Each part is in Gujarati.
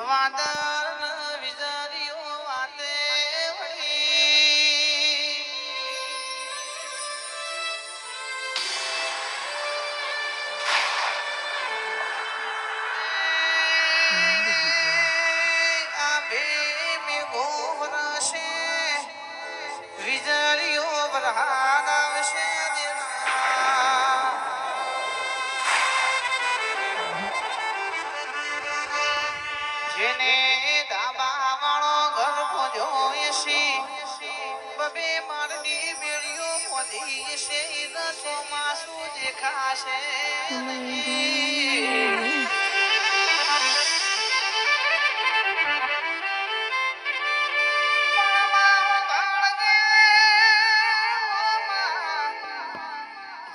વાદળ વિજારીઓ વાતે વળી આ બે મેઘો વરસે વિજારીઓ વરહાદ આવશે જેને દાબા વાળો ઘર પહોંચ્યો છે બબે મારની બેડીઓ પહોંચી છે ચોમાસું દેખાશે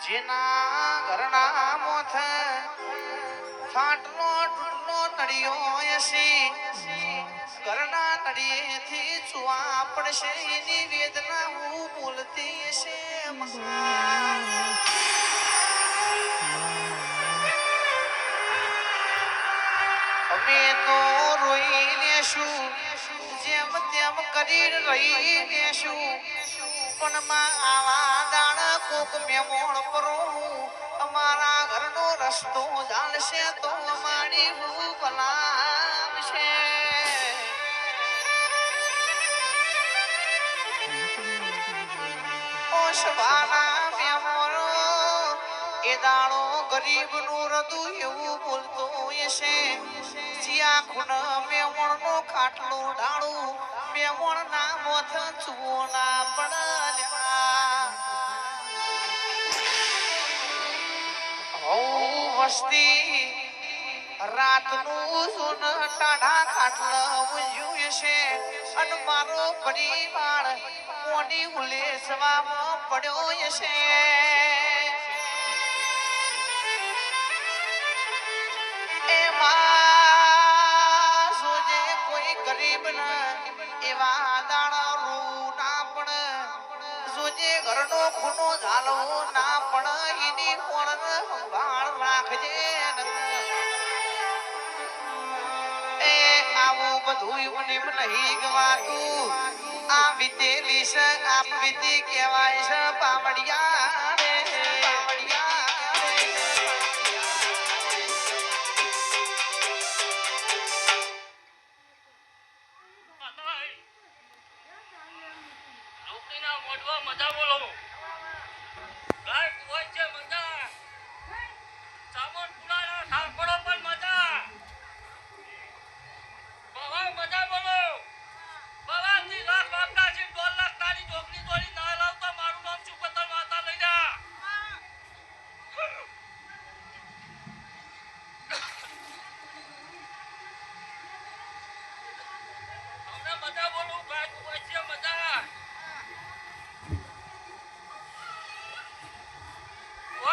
જેના ઘરના મોથ ફાટનો તૂટનો તળિયો હશે ઘરના તળિયેથી ચુવા પડશે એની વેદના હું બોલતી હશે અમે તો રોઈ લેશું જેમ તેમ કરી રહી લેશું પણ માં આવા દાણા કોક મેમોણ પરો અમારા ઘરનો રસ્તો ચાલશે તો અમારી હું ભલાશે ઓ શભાના મેમોરો એ દાણો ગરીબ નું હૃદય એવું બોલતો હશે જ્યાં ખૂન મેમોણ નો ખાટલો ડાળું મેમોણ ના મોથ ચુવો ના પડ્યા વસ્તી રાતનું સુન ટાઢા ખાટલા ઉજ્યું છે અને મારો પરિવાર મોડી ઉલેસવામાં પડ્યો છે એમાં સોજે કોઈ ગરીબ ના એવા દાણા રૂ ના પણ સોજે ઘરનો ખૂનો ઝાલો ના પણ એની કોણ સંભાળ રાખજે એ આવું બધું મને નહીં ગવાતું આ વિતેલી છે આપ વિતી કહેવાય છે પામડિયા રે મજા બોલો ગાય કુવાય છે મજા સામોન પુરાણા ઠાકોરો પણ મજા બહુ મજા બોલો બવાથી લાખ બાપના છે 2 લાખ તારી જોગની દોરી ના લાવતા મારું નામ સુપતર માતા લઈ જા અમને મજા બોલો ગાય કુવાય છે મજા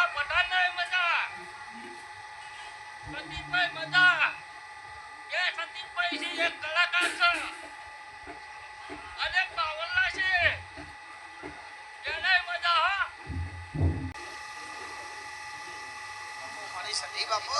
પઠાણ મજા સતીશભાઈ મજા એ સતીશભાઈ છે એક કલાકાર છે અને પાવલના છે એને મજા હો મારી સતી બાપુ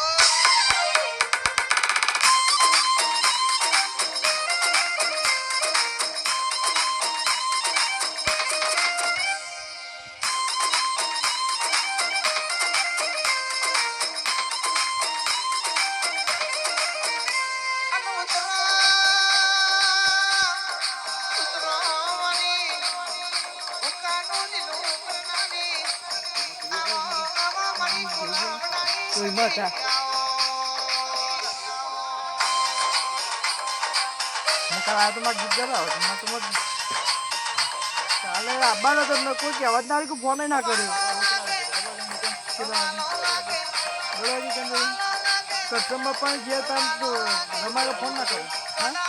કોઈ માતા આ તો મારે ગીત ગવાવો તો ચાલે આવવાનો તમને કોઈ કહેવા જ ના કોઈ ફોન ના કર્યો કસ્ટમર પણ જે તમારે ફોન ના કર્યો હા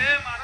એ માતા